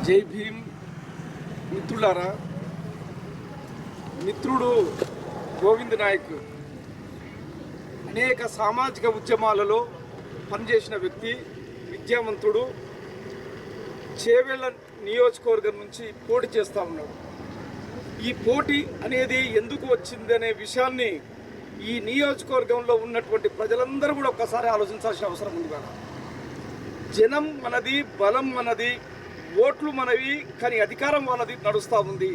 జై భీమ్ మిత్రులారా, మిత్రుడు గోవింద్ నాయక్ అనేక సామాజిక ఉద్యమాలలో పనిచేసిన వ్యక్తి, విద్యావంతుడు. చేవెళ్ళ నియోజకవర్గం నుంచి పోటీ చేస్తూ ఉన్నాడు. ఈ పోటీ అనేది ఎందుకు వచ్చిందనే విషయాన్ని ఈ నియోజకవర్గంలో ఉన్నటువంటి ప్రజలందరూ కూడా ఒక్కసారి ఆలోచించాల్సిన అవసరం ఉంది కదా. జనం మనది, బలం మనది, ఓట్లు మనవి, కానీ అధికారం వాళ్ళది నడుస్తూ ఉంది.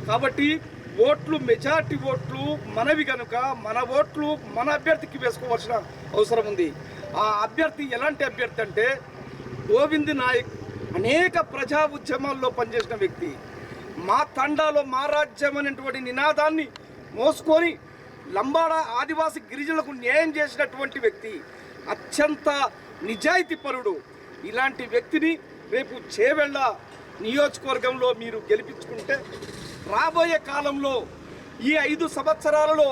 కాబట్టి ఓట్లు, మెజార్టీ ఓట్లు మనవి కనుక మన ఓట్లు మన అభ్యర్థికి వేసుకోవాల్సిన అవసరం ఉంది. ఆ అభ్యర్థి ఎలాంటి అభ్యర్థి అంటే గోవింద్ నాయక్ అనేక ప్రజా ఉద్యమాల్లో పనిచేసిన వ్యక్తి. మా తండాలో మా రాజ్యం అనేటువంటి నినాదాన్ని మోసుకొని లంబాడా ఆదివాసి గిరిజనులకు న్యాయం చేసినటువంటి వ్యక్తి, అత్యంత నిజాయితీపరుడు. ఇలాంటి వ్యక్తిని రేపు చేవెళ్ళ నియోజకవర్గంలో మీరు గెలిపించుకుంటే రాబోయే కాలంలో ఈ 5 సంవత్సరాలలో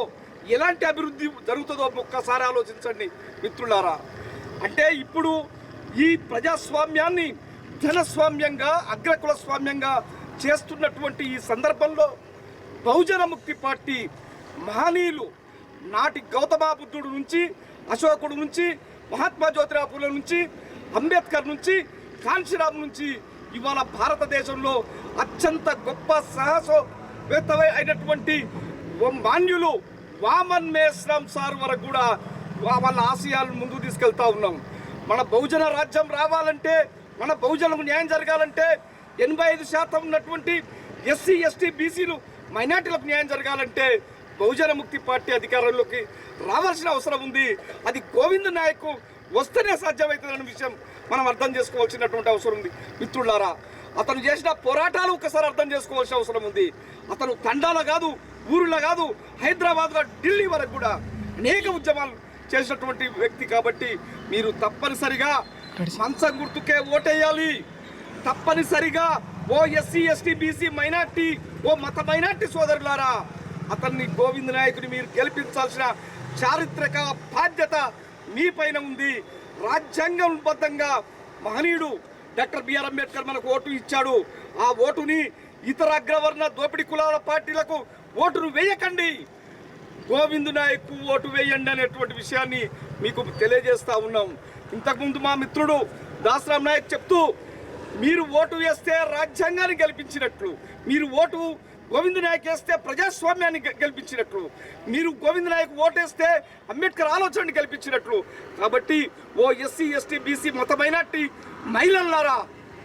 ఎలాంటి అభివృద్ధి జరుగుతుందో ఒక్కసారి ఆలోచించండి మిత్రులారా. అంటే ఇప్పుడు ఈ ప్రజాస్వామ్యాన్ని జనస్వామ్యంగా, అగ్రకుల స్వామ్యంగా చేస్తున్నటువంటి ఈ సందర్భంలో బహుజన ముక్తి పార్టీ మహనీయులు నాటి గౌతమ బుద్ధుడు నుంచి, అశోకుడు నుంచి, మహాత్మా జ్యోతిరావు ఫులే నుంచి, అంబేద్కర్ నుంచి, కాంశీరామ్ నుంచి ఇవాళ భారతదేశంలో అత్యంత గొప్ప సాహసవేత్త అయినటువంటి మాన్యులు వామన్ మేశ్రామ్ సార్ వరకు కూడా వాళ్ళ ఆశయాలను ముందుకు తీసుకెళ్తా ఉన్నాం. మన బహుజన రాజ్యం రావాలంటే, మన బహుజనులకు న్యాయం జరగాలంటే, 85% ఉన్నటువంటి ఎస్సీ, ఎస్టీ, బీసీలు, మైనార్టీలకు న్యాయం జరగాలంటే బహుజన ముక్తి పార్టీ అధికారంలోకి రావాల్సిన అవసరం ఉంది. అది గోవింద్ నాయక్ వస్తేనే సాధ్యమవుతుందన్న విషయం మనం అర్థం చేసుకోవాల్సినటువంటి అవసరం ఉంది మిత్రులారా. అతను చేసిన పోరాటాలు ఒకసారి అర్థం చేసుకోవాల్సిన అవసరం ఉంది. అతను తండాల కాదు, ఊరులో కాదు, హైదరాబాద్, ఢిల్లీ వరకు కూడా అనేక ఉద్యమాలు చేసినటువంటి వ్యక్తి. కాబట్టి మీరు తప్పనిసరిగా మంచం గుర్తుకే ఓటేయాలి. తప్పనిసరిగా ఓ ఎస్సీ, ఎస్టీ, బీసీ, మైనార్టీ, ఓ మత మైనార్టీ సోదరులారా, అతన్ని గోవింద్ నాయకుని మీరు గెలిపించాల్సిన చారిత్రక బాధ్యత మీ పైన ఉంది. రాజ్యాంగబద్ధంగా మహనీయుడు డాక్టర్ బిఆర్ అంబేద్కర్ మనకు ఓటు ఇచ్చాడు. ఆ ఓటుని ఇతర అగ్రవర్ణ దోపిడీ కులాల పార్టీలకు ఓటును వేయకండి, గోవింద్ నాయక్ ఓటు వేయండి అనేటువంటి విషయాన్ని మీకు తెలియజేస్తా ఉన్నాం. ఇంతకుముందు మా మిత్రుడు దాసరాం నాయక్ చెప్తూ, మీరు ఓటు వేస్తే రాజ్యాంగాన్ని గెలిపించినట్లు, మీరు ఓటు గోవింద్ నాయక్ వేస్తే ప్రజాస్వామ్యాన్ని గెలిపించినట్లు, మీరు గోవింద్ నాయక్ ఓటేస్తే అంబేద్కర్ ఆలోచనని గెలిపించినట్లు. కాబట్టి ఓ ఎస్సీ, ఎస్టీ, బీసీ, మత మైనార్టీ మహిళలారా,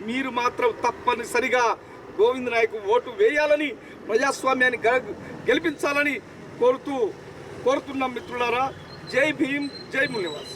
మీరు మాత్రం తప్పనిసరిగా గోవింద్ నాయక్ ఓటు వేయాలని, ప్రజాస్వామ్యాన్ని గెలిపించాలని కోరుతున్నాం మిత్రులారా. జై భీమ్, జై మునివాస్.